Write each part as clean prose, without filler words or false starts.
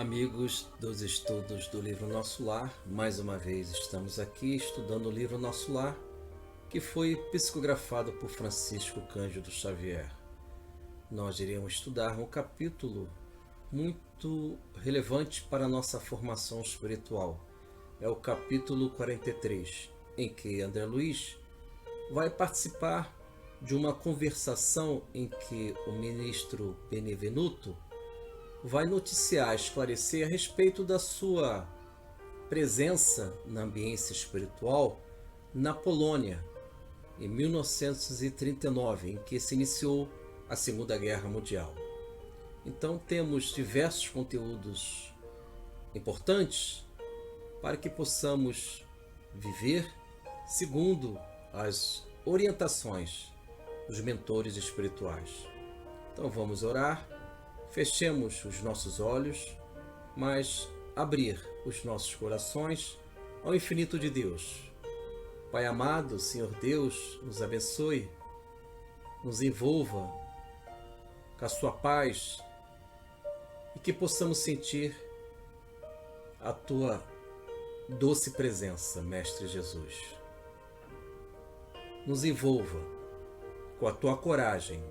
Amigos dos estudos do livro Nosso Lar, mais uma vez estamos aqui estudando o livro Nosso Lar, que foi psicografado por Francisco Cândido Xavier. Nós iremos estudar um capítulo muito relevante para a nossa formação espiritual. É o capítulo 43, em que André Luiz vai participar de uma conversação em que o ministro Benevenuto vai noticiar, esclarecer a respeito da sua presença na ambiência espiritual na Polônia, em 1939, em que se iniciou a Segunda Guerra Mundial. Então temos diversos conteúdos importantes para que possamos viver segundo as orientações dos mentores espirituais. Então vamos orar. Fechemos os nossos olhos, mas abrir os nossos corações ao infinito de Deus. Pai amado, Senhor Deus, nos abençoe, nos envolva com a sua paz e que possamos sentir a tua doce presença, Mestre Jesus. Nos envolva com a tua coragem,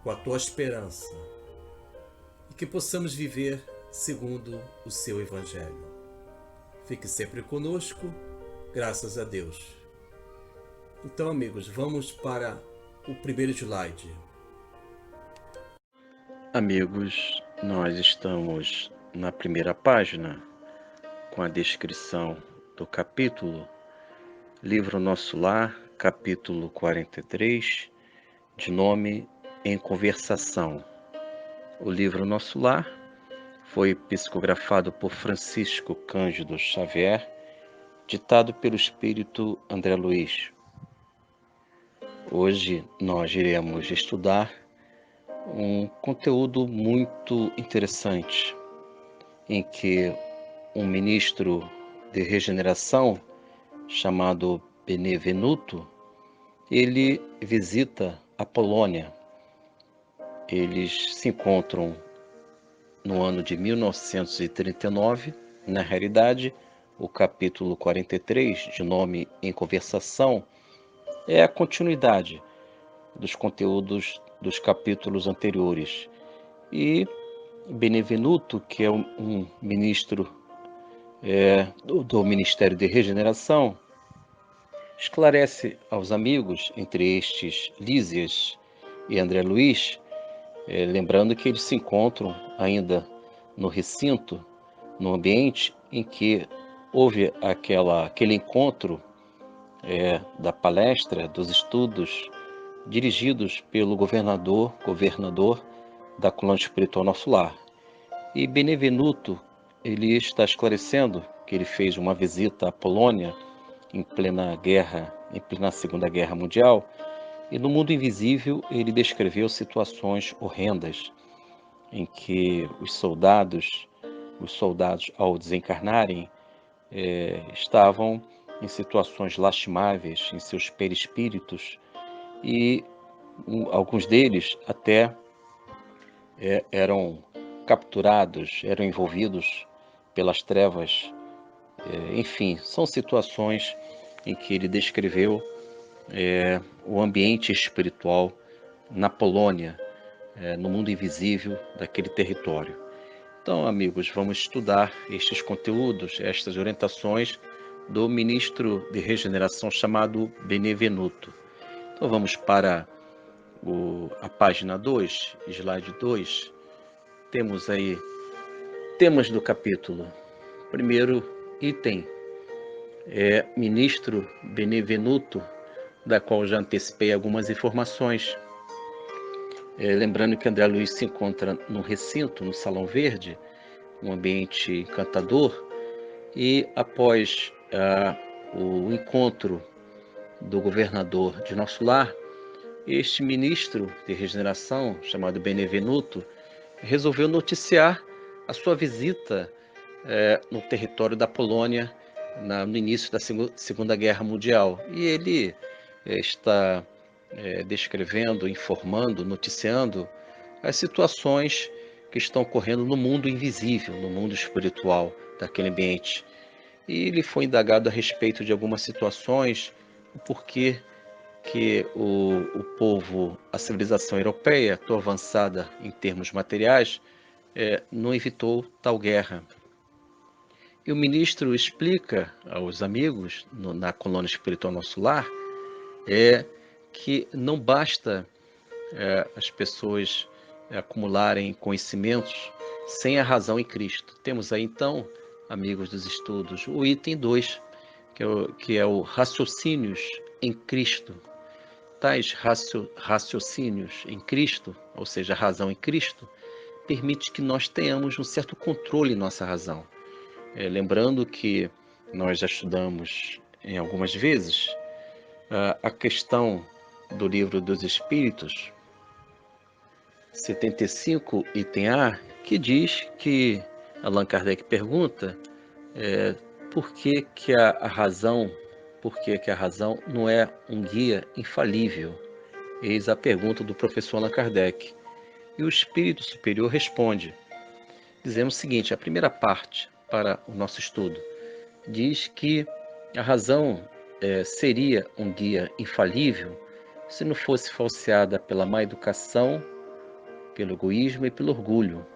com a tua esperança, que possamos viver segundo o seu Evangelho. Fique sempre conosco, graças a Deus. Então, amigos, vamos para o primeiro slide. Amigos, nós estamos na primeira página com a descrição do capítulo, Livro Nosso Lar, capítulo 43, de nome Em Conversação. O livro Nosso Lar foi psicografado por Francisco Cândido Xavier, ditado pelo espírito André Luiz. Hoje nós iremos estudar um conteúdo muito interessante, em que um ministro de regeneração chamado Benevenuto, ele visita a Polônia. Eles se encontram no ano de 1939. Na realidade, o capítulo 43, de nome Em Conversação, é a continuidade dos conteúdos dos capítulos anteriores. E Benevenuto, que é um ministro do Ministério de Regeneração, esclarece aos amigos, entre estes Lísias e André Luiz, lembrando que eles se encontram ainda no recinto, no ambiente em que houve aquele encontro da palestra, dos estudos dirigidos pelo governador da colônia espiritual Nosso Lar. E Benevenuto, ele está esclarecendo que ele fez uma visita à Polônia em plena guerra, em plena Segunda Guerra Mundial, e no mundo invisível ele descreveu situações horrendas em que os soldados ao desencarnarem, estavam em situações lastimáveis em seus perispíritos, e alguns deles até eram capturados, eram envolvidos pelas trevas. Enfim, são situações em que ele descreveu o ambiente espiritual na Polônia, no mundo invisível daquele território. Então, amigos, vamos estudar estes conteúdos, estas orientações do ministro de regeneração chamado Benevenuto. Então, vamos para a página 2, slide 2. Temos aí temas do capítulo. Primeiro item é ministro Benevenuto, da qual já antecipei algumas informações. Lembrando que André Luiz se encontra no recinto, no Salão Verde, um ambiente encantador, e após o encontro do governador de Nosso Lar, este ministro de regeneração, chamado Benevenuto, resolveu noticiar a sua visita no território da Polônia no início da Segunda Guerra Mundial. E ele está descrevendo, informando, noticiando as situações que estão ocorrendo no mundo invisível, no mundo espiritual daquele ambiente. E ele foi indagado a respeito de algumas situações, o porquê que o povo, a civilização europeia, tão avançada em termos materiais, não evitou tal guerra. E o ministro explica aos amigos, na colônia espiritual Nosso Lar, que não basta as pessoas acumularem conhecimentos sem a razão em Cristo. Temos aí então, amigos dos estudos, o item 2, que é o raciocínios em Cristo. Tais raciocínios em Cristo, ou seja, a razão em Cristo, permite que nós tenhamos um certo controle em nossa razão. Lembrando que nós já estudamos em algumas vezes a questão do Livro dos Espíritos, 75, item A, que diz que Allan Kardec pergunta por que a razão não é um guia infalível? Eis a pergunta do professor Allan Kardec. E o Espírito Superior responde, dizendo o seguinte, a primeira parte para o nosso estudo, diz que a razão seria um guia infalível se não fosse falseada pela má educação, pelo egoísmo e pelo orgulho.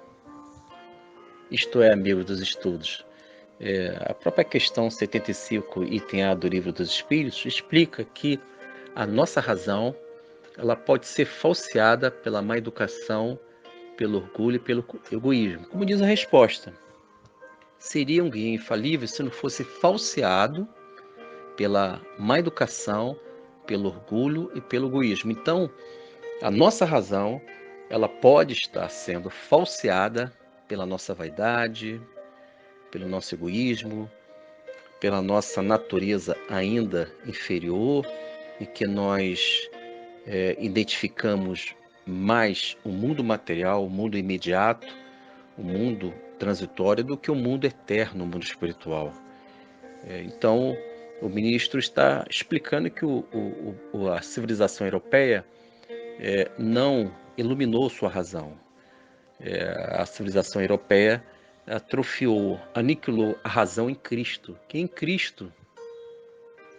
Isto é, amigos dos estudos, a própria questão 75, item A do Livro dos Espíritos, explica que a nossa razão ela pode ser falseada pela má educação, pelo orgulho e pelo egoísmo. Como diz a resposta, seria um guia infalível se não fosse falseado pela má educação, pelo orgulho e pelo egoísmo. Então, a nossa razão ela pode estar sendo falseada pela nossa vaidade, pelo nosso egoísmo, pela nossa natureza ainda inferior, e que nós identificamos mais o mundo material, o mundo imediato, o mundo transitório, do que o mundo eterno, o mundo espiritual. Então, o ministro está explicando que a civilização europeia não iluminou sua razão. A civilização europeia atrofiou, aniquilou a razão em Cristo, que em Cristo,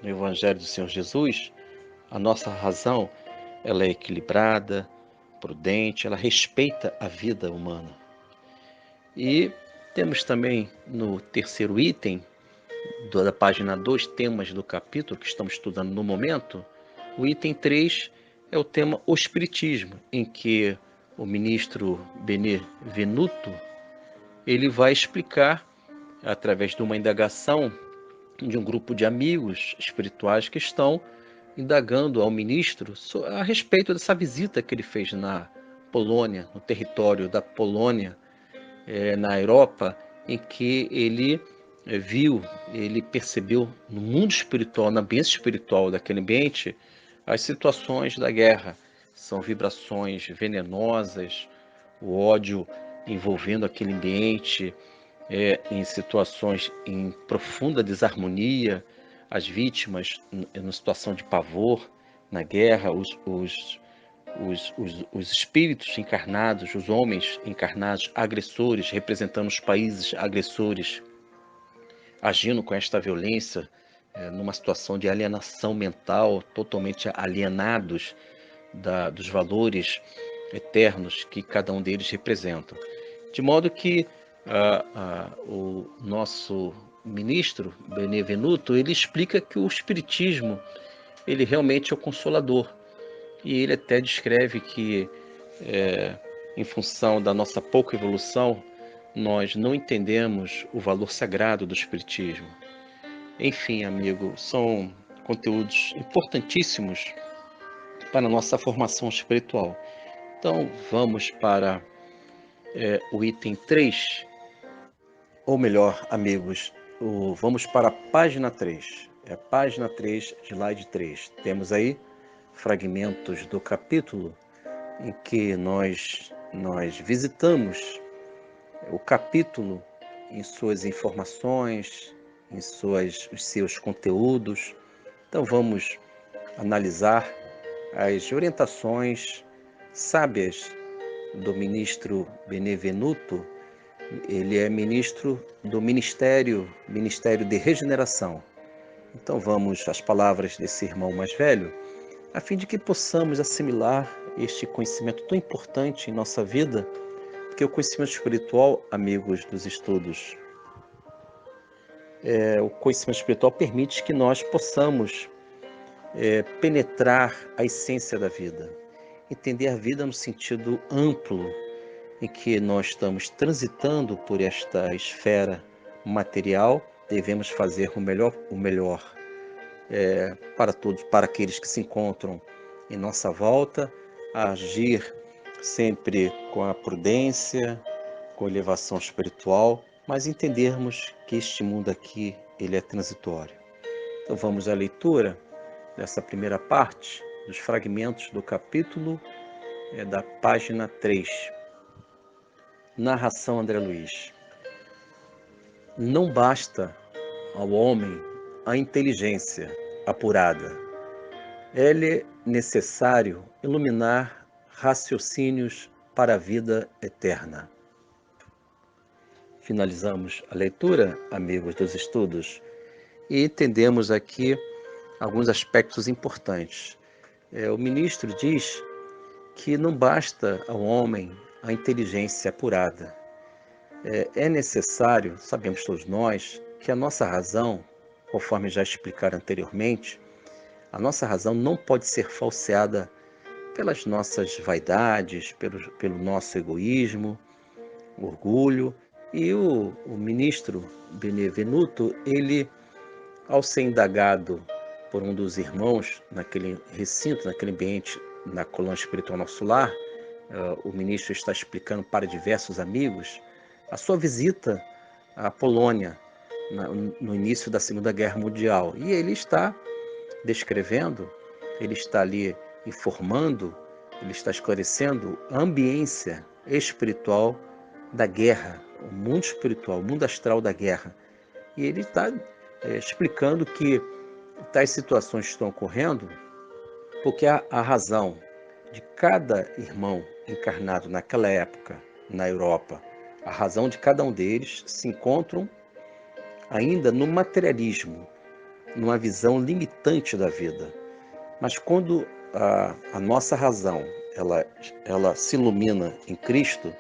no Evangelho do Senhor Jesus, a nossa razão ela é equilibrada, prudente, ela respeita a vida humana. E temos também no terceiro item, da página 2, temas do capítulo que estamos estudando no momento, o item 3 é o tema O Espiritismo, em que o ministro Benevenuto ele vai explicar, através de uma indagação de um grupo de amigos espirituais que estão indagando ao ministro a respeito dessa visita que ele fez na Polônia, no território da Polônia, na Europa, em que ele ele percebeu no mundo espiritual, no ambiente espiritual daquele ambiente, as situações da guerra. São vibrações venenosas, o ódio envolvendo aquele ambiente, em situações em profunda desarmonia, as vítimas em situação de pavor na guerra, os espíritos encarnados, os homens encarnados, agressores, representando os países agressores, agindo com esta violência, numa situação de alienação mental, totalmente alienados dos valores eternos que cada um deles representa. De modo que o nosso ministro Benevenuto, ele explica que o espiritismo, ele realmente é o consolador. E ele até descreve que, em função da nossa pouca evolução, nós não entendemos o valor sagrado do espiritismo. Enfim, amigo, são conteúdos importantíssimos para a nossa formação espiritual. Então, vamos para o item 3, ou melhor, amigos, vamos para a página 3. É a página 3, slide 3. Temos aí fragmentos do capítulo em que nós visitamos o capítulo em suas informações, em os seus conteúdos. Então vamos analisar as orientações sábias do ministro Benevenuto, ele é ministro do Ministério de Regeneração. Então vamos às palavras desse irmão mais velho, a fim de que possamos assimilar este conhecimento tão importante em nossa vida, porque o conhecimento espiritual, amigos dos estudos, o conhecimento espiritual permite que nós possamos penetrar a essência da vida, entender a vida no sentido amplo em que nós estamos transitando por esta esfera material. Devemos fazer o melhor para todos, para aqueles que se encontram em nossa volta, agir sempre com a prudência, com a elevação espiritual, mas entendermos que este mundo aqui ele é transitório. Então vamos à leitura dessa primeira parte, dos fragmentos do capítulo da página 3. Narração André Luiz. Não basta ao homem a inteligência apurada. É-lhe necessário iluminar raciocínios para a vida eterna. Finalizamos a leitura, amigos dos estudos, e entendemos aqui alguns aspectos importantes. O ministro diz que não basta ao homem a inteligência apurada. É necessário, sabemos todos nós, que a nossa razão, conforme já explicaram anteriormente, a nossa razão não pode ser falseada pelas nossas vaidades, pelo nosso egoísmo, orgulho. E o ministro Benevenuto, ele, ao ser indagado por um dos irmãos naquele recinto, naquele ambiente, na colônia espiritual Nosso Lar, o ministro está explicando para diversos amigos a sua visita à Polônia no início da Segunda Guerra Mundial. E ele está descrevendo, ele está ali informando, ele está esclarecendo a ambiência espiritual da guerra, o mundo espiritual, o mundo astral da guerra. E ele está explicando que tais situações estão ocorrendo porque a razão de cada irmão encarnado naquela época na Europa, a razão de cada um deles se encontram ainda no materialismo, numa visão limitante da vida. Mas quando a nossa razão ela se ilumina em Cristo,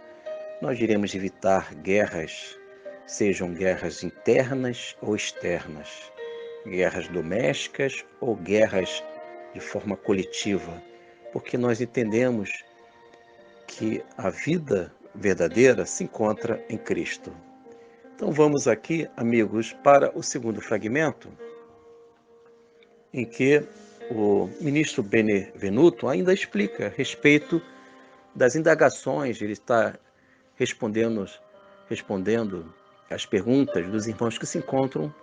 nós iremos evitar guerras, sejam guerras internas ou externas, guerras domésticas ou guerras de forma coletiva, porque nós entendemos que a vida verdadeira se encontra em Cristo. Então vamos aqui, amigos, para o segundo fragmento, em que o ministro Benevenuto ainda explica a respeito das indagações. Ele está respondendo as perguntas dos irmãos que se encontram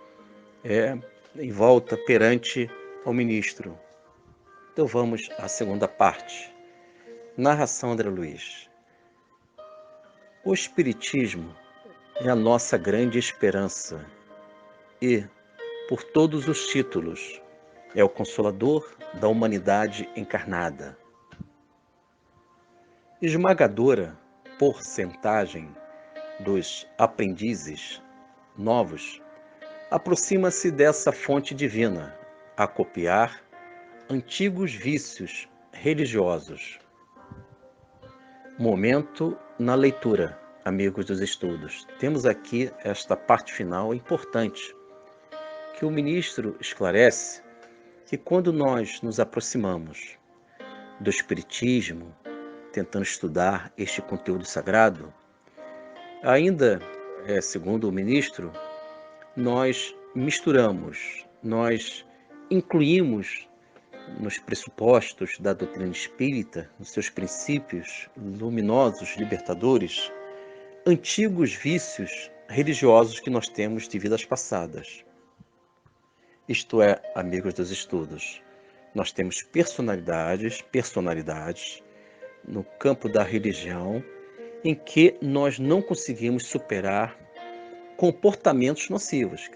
em volta perante ao ministro. Então vamos à segunda parte. Narração André Luiz. O Espiritismo é a nossa grande esperança e, por todos os títulos, é o consolador da humanidade encarnada. Esmagadora porcentagem dos aprendizes novos aproxima-se dessa fonte divina a copiar antigos vícios religiosos. Momento na leitura, amigos dos estudos. Temos aqui esta parte final importante, que o ministro esclarece que quando nós nos aproximamos do Espiritismo, tentando estudar este conteúdo sagrado, ainda, segundo o ministro, nós misturamos, nós incluímos nos pressupostos da doutrina espírita, nos seus princípios luminosos, libertadores, antigos vícios religiosos que nós temos de vidas passadas. Isto é, amigos dos estudos, nós temos personalidades no campo da religião em que nós não conseguimos superar comportamentos nocivos,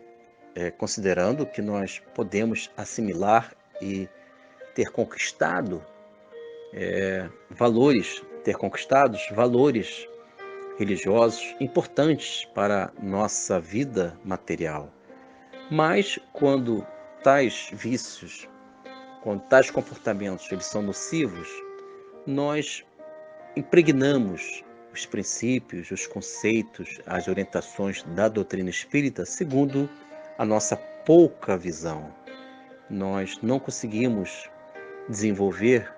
considerando que nós podemos assimilar e ter conquistado valores ter conquistado valores religiosos importantes para nossa vida material. Mas quando tais vícios, quando tais comportamentos eles são nocivos, nós impregnamos os princípios, os conceitos, as orientações da doutrina espírita segundo a nossa pouca visão. Nós não conseguimos desenvolver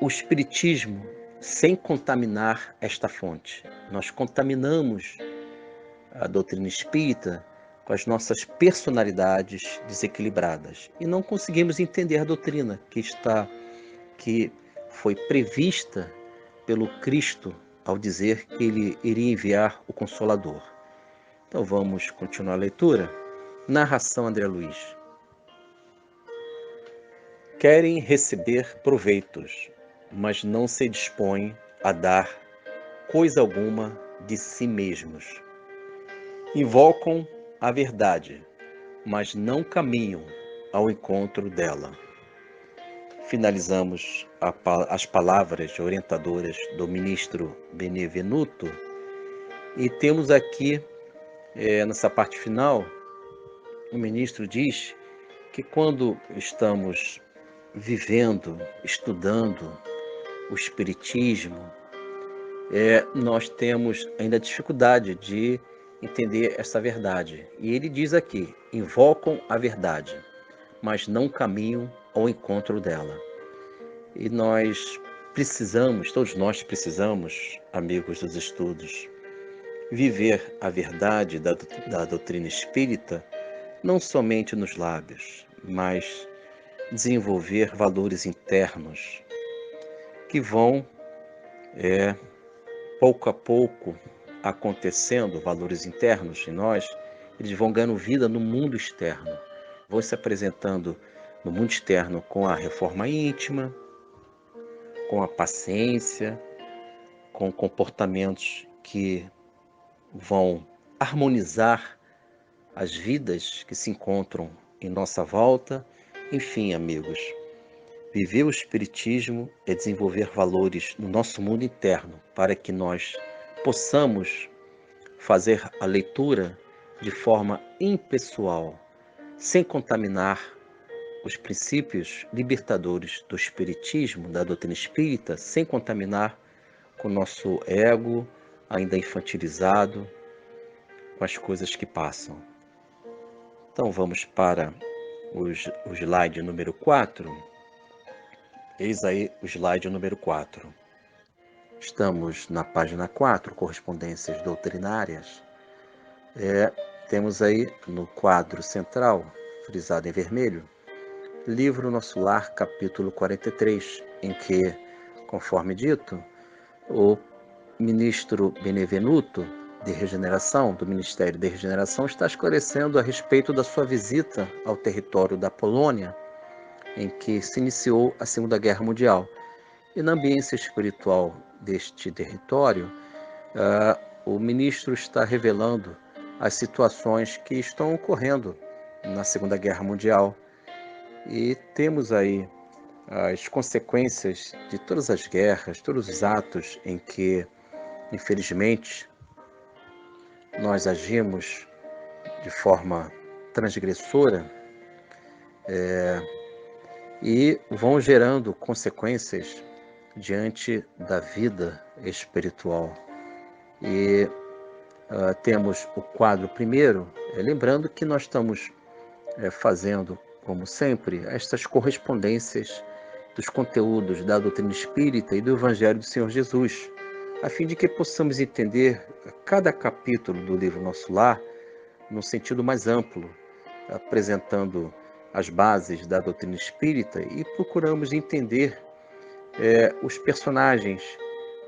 o espiritismo sem contaminar esta fonte. Nós contaminamos a doutrina espírita com as nossas personalidades desequilibradas e não conseguimos entender a doutrina que foi prevista pelo Cristo ao dizer que ele iria enviar o Consolador. Então vamos continuar a leitura. Narração André Luiz. Querem receber proveitos, mas não se dispõem a dar coisa alguma de si mesmos. Invocam a verdade, mas não caminham ao encontro dela. Finalizamos as palavras orientadoras do ministro Benevenuto e temos aqui, nessa parte final, o ministro diz que quando estamos vivendo, estudando o Espiritismo, nós temos ainda dificuldade de entender essa verdade. E ele diz aqui, invocam a verdade, mas não caminham ao encontro dela. E nós precisamos, todos nós precisamos, amigos dos estudos, viver a verdade da doutrina espírita, não somente nos lábios, mas desenvolver valores internos que vão, pouco a pouco, acontecendo, valores internos em nós, eles vão ganhando vida no mundo externo, vão se apresentando no mundo externo com a reforma íntima, com a paciência, com comportamentos que vão harmonizar as vidas que se encontram em nossa volta. Enfim, amigos, viver o Espiritismo é desenvolver valores no nosso mundo interno para que nós possamos fazer a leitura de forma impessoal, sem contaminar os princípios libertadores do Espiritismo, da doutrina espírita, sem contaminar com o nosso ego ainda infantilizado, com as coisas que passam. Então vamos para o slide número 4. Eis aí o slide número 4. Estamos na página 4, correspondências doutrinárias. Temos aí no quadro central, frisado em vermelho, Livro Nosso Lar, capítulo 43, em que, conforme dito, o ministro Benevenuto de Regeneração, do Ministério de Regeneração, está esclarecendo a respeito da sua visita ao território da Polônia, em que se iniciou a Segunda Guerra Mundial. E na ambiência espiritual deste território, o ministro está revelando as situações que estão ocorrendo na Segunda Guerra Mundial. E temos aí as consequências de todas as guerras, todos os atos em que, infelizmente, nós agimos de forma transgressora e vão gerando consequências diante da vida espiritual. E temos o quadro primeiro, lembrando que nós estamos fazendo, como sempre, estas correspondências dos conteúdos da doutrina espírita e do Evangelho do Senhor Jesus, a fim de que possamos entender cada capítulo do livro Nosso Lar num sentido mais amplo, apresentando as bases da doutrina espírita e procuramos entender os personagens,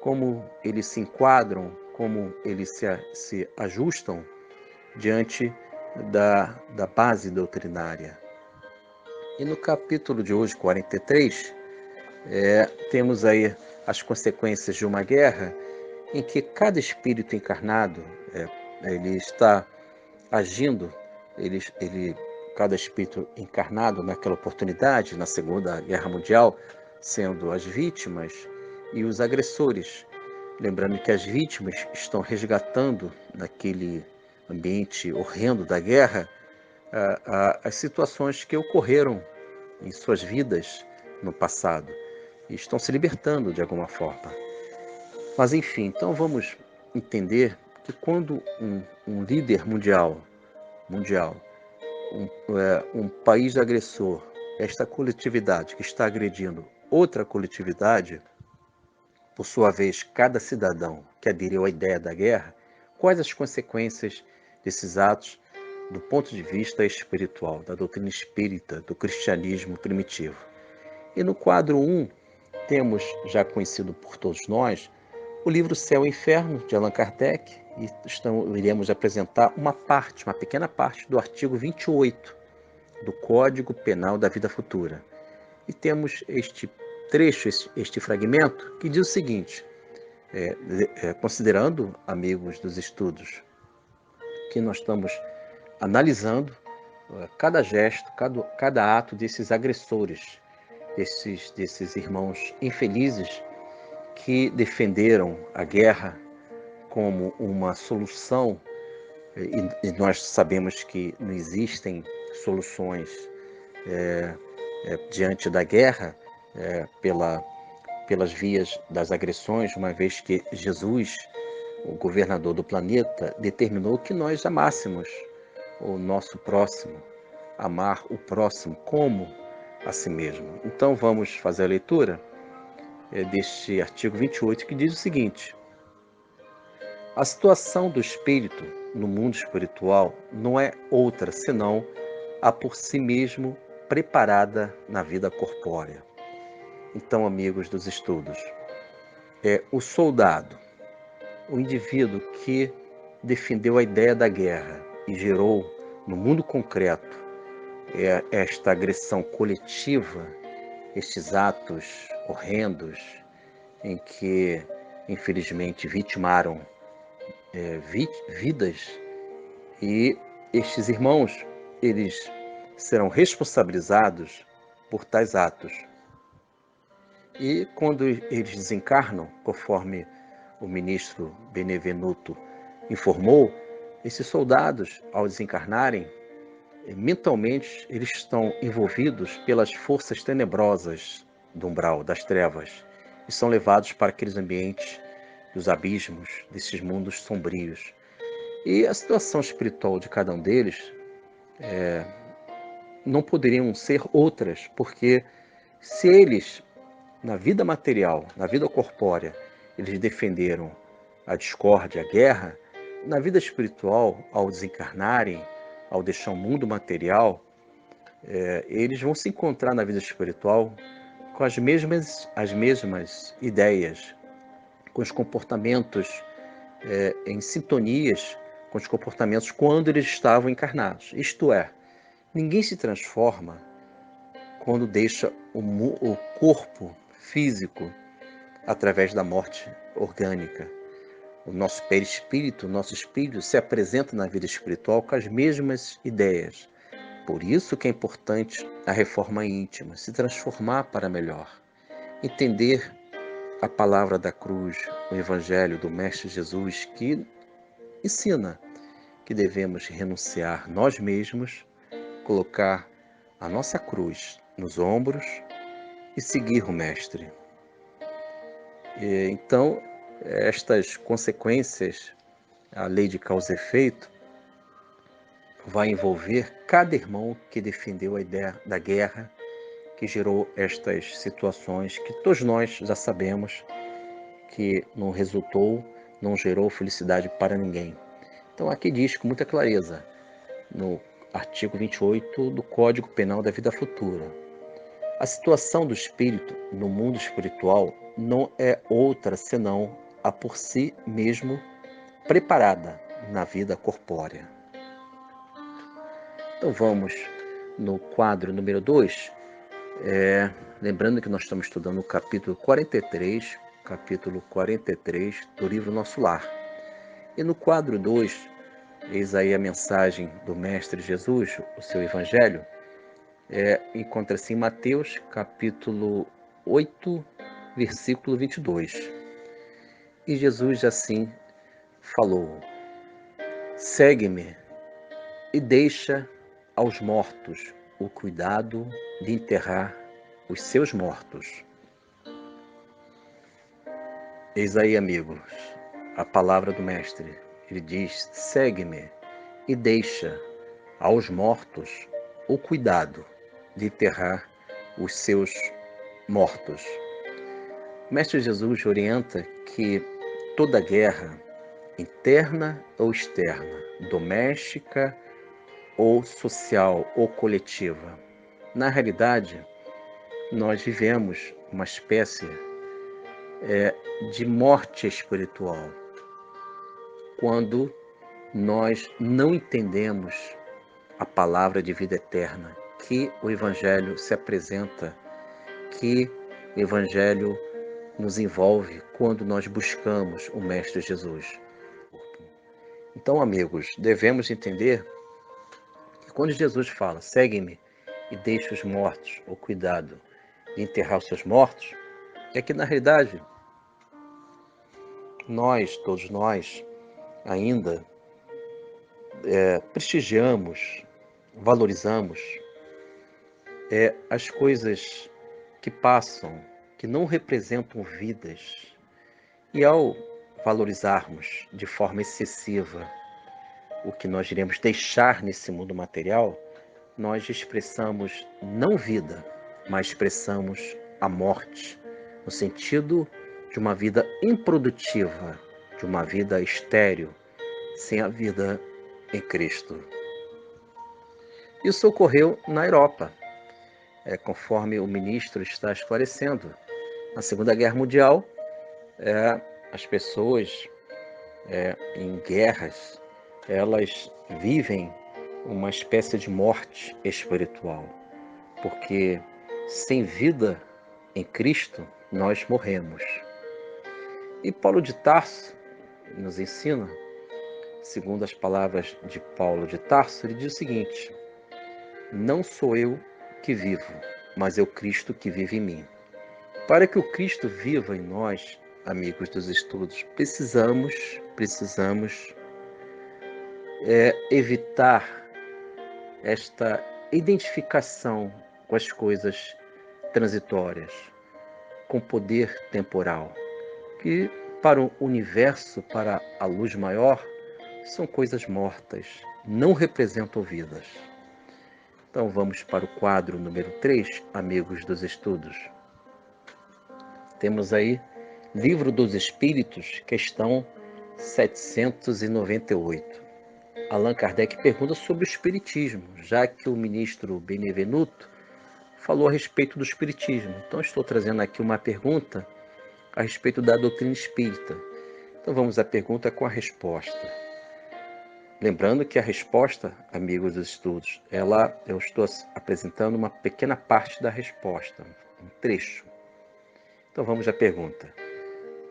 como eles se enquadram, como eles se ajustam diante da base doutrinária. E no capítulo de hoje, 43, temos aí as consequências de uma guerra em que cada espírito encarnado ele está agindo, cada espírito encarnado naquela oportunidade, na Segunda Guerra Mundial, sendo as vítimas, e os agressores. Lembrando que as vítimas estão resgatando naquele ambiente horrendo da guerra as situações que ocorreram em suas vidas no passado e estão se libertando de alguma forma. Mas enfim, então vamos entender que quando um líder mundial, um país agressor, esta coletividade que está agredindo outra coletividade, por sua vez, cada cidadão que aderiu à ideia da guerra, quais as consequências desses atos do ponto de vista espiritual, da doutrina espírita, do cristianismo primitivo? E no quadro 1, temos, já conhecido por todos nós, o livro Céu e Inferno, de Allan Kardec, e iremos apresentar uma pequena parte do artigo 28 do Código Penal da Vida Futura. E temos este trecho, este fragmento, que diz o seguinte, considerando, amigos dos estudos, que nós estamos analisando cada gesto, cada ato desses agressores, desses irmãos infelizes que defenderam a guerra como uma solução, e nós sabemos que não existem soluções diante da guerra pelas vias das agressões, uma vez que Jesus, o governador do planeta, determinou que nós amássemos o nosso próximo, amar o próximo como a si mesmo. Então vamos fazer a leitura deste artigo 28, que diz o seguinte: a situação do espírito no mundo espiritual não é outra senão a por si mesmo preparada na vida corpórea. Então, amigos dos estudos, o soldado, o indivíduo que defendeu a ideia da guerra e gerou no mundo concreto esta agressão coletiva, estes atos horrendos em que, infelizmente, vitimaram vidas, e estes irmãos, eles serão responsabilizados por tais atos. E quando eles desencarnam, conforme o ministro Benevenuto informou, esses soldados, ao desencarnarem, mentalmente eles estão envolvidos pelas forças tenebrosas do umbral, das trevas, e são levados para aqueles ambientes dos abismos, desses mundos sombrios. E a situação espiritual de cada um deles não poderiam ser outras, porque se eles, na vida material, na vida corpórea, eles defenderam a discórdia, a guerra, na vida espiritual, ao desencarnarem, ao deixar o mundo material, eles vão se encontrar na vida espiritual com as mesmas ideias, com os comportamentos em sintonias com os comportamentos quando eles estavam encarnados. Isto é, ninguém se transforma quando deixa o corpo físico através da morte orgânica. O nosso perispírito, o nosso espírito se apresenta na vida espiritual com as mesmas ideias. Por isso que é importante a reforma íntima, se transformar para melhor. Entender a palavra da cruz, o Evangelho do Mestre Jesus, que ensina que devemos renunciar nós mesmos, colocar a nossa cruz nos ombros e seguir o Mestre. Então, estas consequências, a lei de causa e efeito, vai envolver cada irmão que defendeu a ideia da guerra, que gerou estas situações que todos nós já sabemos que não gerou felicidade para ninguém. Então aqui diz com muita clareza, no artigo 28 do Código Penal da Vida Futura, a situação do espírito no mundo espiritual não é outra senão a por si mesmo preparada na vida corpórea. Então vamos no quadro número 2, lembrando que nós estamos estudando o capítulo 43 do livro Nosso Lar. E no quadro 2, eis aí a mensagem do Mestre Jesus, o seu Evangelho, encontra-se em Mateus, capítulo 8, versículo 22. E Jesus assim falou: segue-me e deixa aos mortos o cuidado de enterrar os seus mortos. Eis aí, amigos, a palavra do Mestre. Ele diz: segue-me e deixa aos mortos o cuidado de enterrar os seus mortos. O Mestre Jesus orienta que toda guerra, interna ou externa, doméstica ou social ou coletiva, na realidade, nós vivemos uma espécie de morte espiritual, quando nós não entendemos a palavra de vida eterna, que o Evangelho se apresenta, que o Evangelho nos envolve quando nós buscamos o Mestre Jesus. Então, amigos, devemos entender que quando Jesus fala, segue-me e deixe os mortos o cuidado de enterrar os seus mortos, é que na realidade todos nós, ainda prestigiamos, valorizamos as coisas que passam, que não representam vidas. E ao valorizarmos de forma excessiva o que nós iremos deixar nesse mundo material, nós expressamos não vida, mas expressamos a morte, no sentido de uma vida improdutiva, de uma vida estéril, sem a vida em Cristo. Isso ocorreu na Europa, conforme o ministro está esclarecendo. Na Segunda Guerra Mundial, as pessoas em guerras, elas vivem uma espécie de morte espiritual, porque sem vida em Cristo, nós morremos. E Paulo de Tarso nos ensina, segundo as palavras de Paulo de Tarso, ele diz o seguinte: não sou eu que vivo, mas é o Cristo que vive em mim. Para que o Cristo viva em nós, amigos dos estudos, precisamos evitar esta identificação com as coisas transitórias, com poder temporal, que para o universo, para a luz maior, são coisas mortas, não representam vidas. Então vamos para o quadro número 3, amigos dos estudos. Temos aí Livro dos Espíritos, questão 798. Allan Kardec pergunta sobre o Espiritismo, já que o ministro Benevenuto falou a respeito do Espiritismo. Então estou trazendo aqui uma pergunta a respeito da doutrina espírita. Então vamos à pergunta com a resposta. Lembrando que a resposta, amigos dos estudos, eu estou apresentando uma pequena parte da resposta, um trecho. Então vamos à pergunta.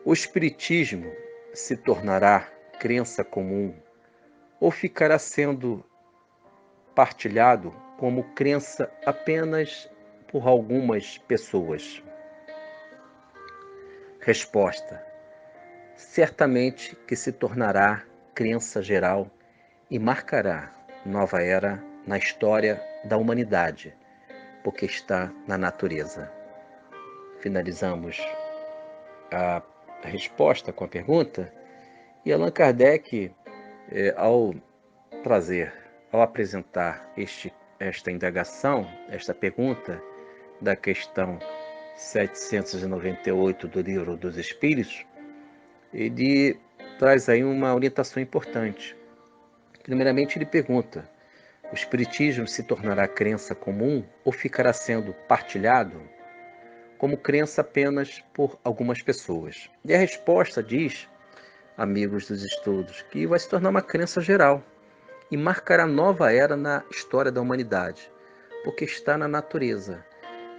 O Espiritismo se tornará crença comum ou ficará sendo partilhado como crença apenas por algumas pessoas? Resposta: certamente que se tornará crença geral e marcará nova era na história da humanidade, porque está na natureza. Finalizamos a resposta com a pergunta, e Allan Kardec, ao apresentar esta indagação, esta pergunta da questão 798 do Livro dos Espíritos, ele traz aí uma orientação importante. Primeiramente, ele pergunta: o Espiritismo se tornará crença comum ou ficará sendo partilhado como crença apenas por algumas pessoas? E a resposta diz, amigos dos estudos, que vai se tornar uma crença geral e marcará nova era na história da humanidade, porque está na natureza.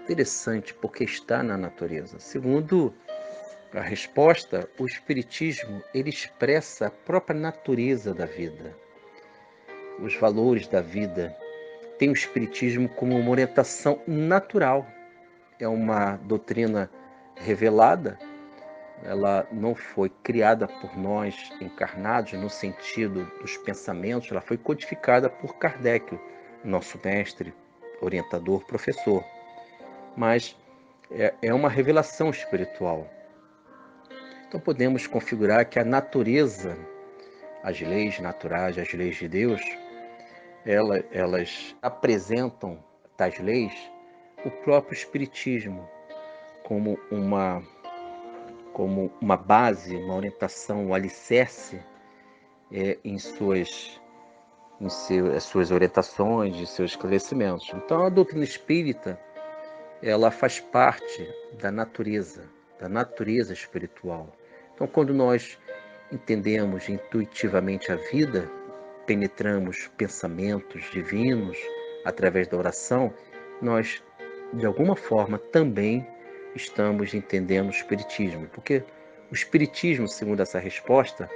Interessante, porque está na natureza. Segundo a resposta, o Espiritismo ele expressa a própria natureza da vida, os valores da vida. Tem o Espiritismo como uma orientação natural. É uma doutrina revelada, ela não foi criada por nós encarnados no sentido dos pensamentos, ela foi codificada por Kardec, nosso mestre, orientador, professor. Mas é uma revelação espiritual. Então podemos configurar que a natureza, as leis naturais, as leis de Deus, elas apresentam, tais leis, o próprio Espiritismo como uma base, uma orientação, um alicerce as suas orientações, em seus esclarecimentos. Então a doutrina espírita, ela faz parte da natureza espiritual. Então quando nós entendemos intuitivamente a vida, penetramos pensamentos divinos através da oração, nós, de alguma forma, também estamos entendendo o Espiritismo. Porque o Espiritismo, segundo essa resposta,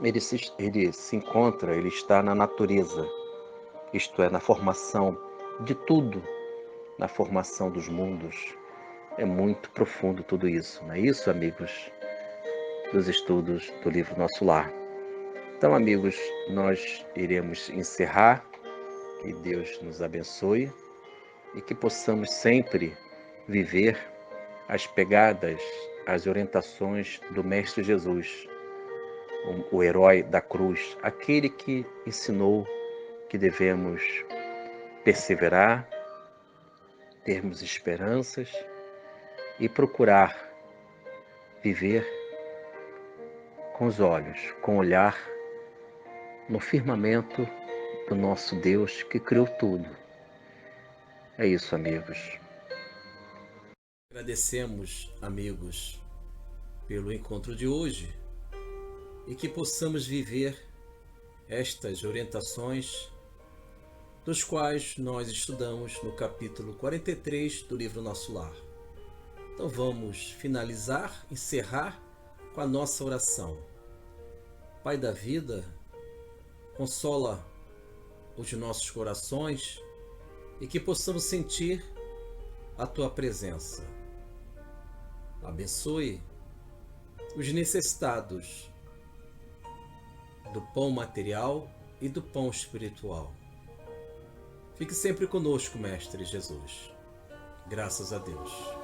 ele se encontra, ele está na natureza, isto é, na formação de tudo, na formação dos mundos. É muito profundo tudo isso, não é isso, amigos dos estudos do livro Nosso Lar? Então, amigos, nós iremos encerrar. Que Deus nos abençoe e que possamos sempre viver as pegadas, as orientações do Mestre Jesus, o herói da cruz, aquele que ensinou que devemos perseverar, termos esperanças e procurar viver com os olhos, com o olhar no firmamento do nosso Deus que criou tudo. É isso, amigos. Agradecemos, amigos, pelo encontro de hoje e que possamos viver estas orientações dos quais nós estudamos no capítulo 43 do livro Nosso Lar. Então vamos finalizar, encerrar com a nossa oração. Pai da vida, consola os nossos corações e que possamos sentir a Tua presença. Abençoe os necessitados do pão material e do pão espiritual. Fique sempre conosco, Mestre Jesus. Graças a Deus.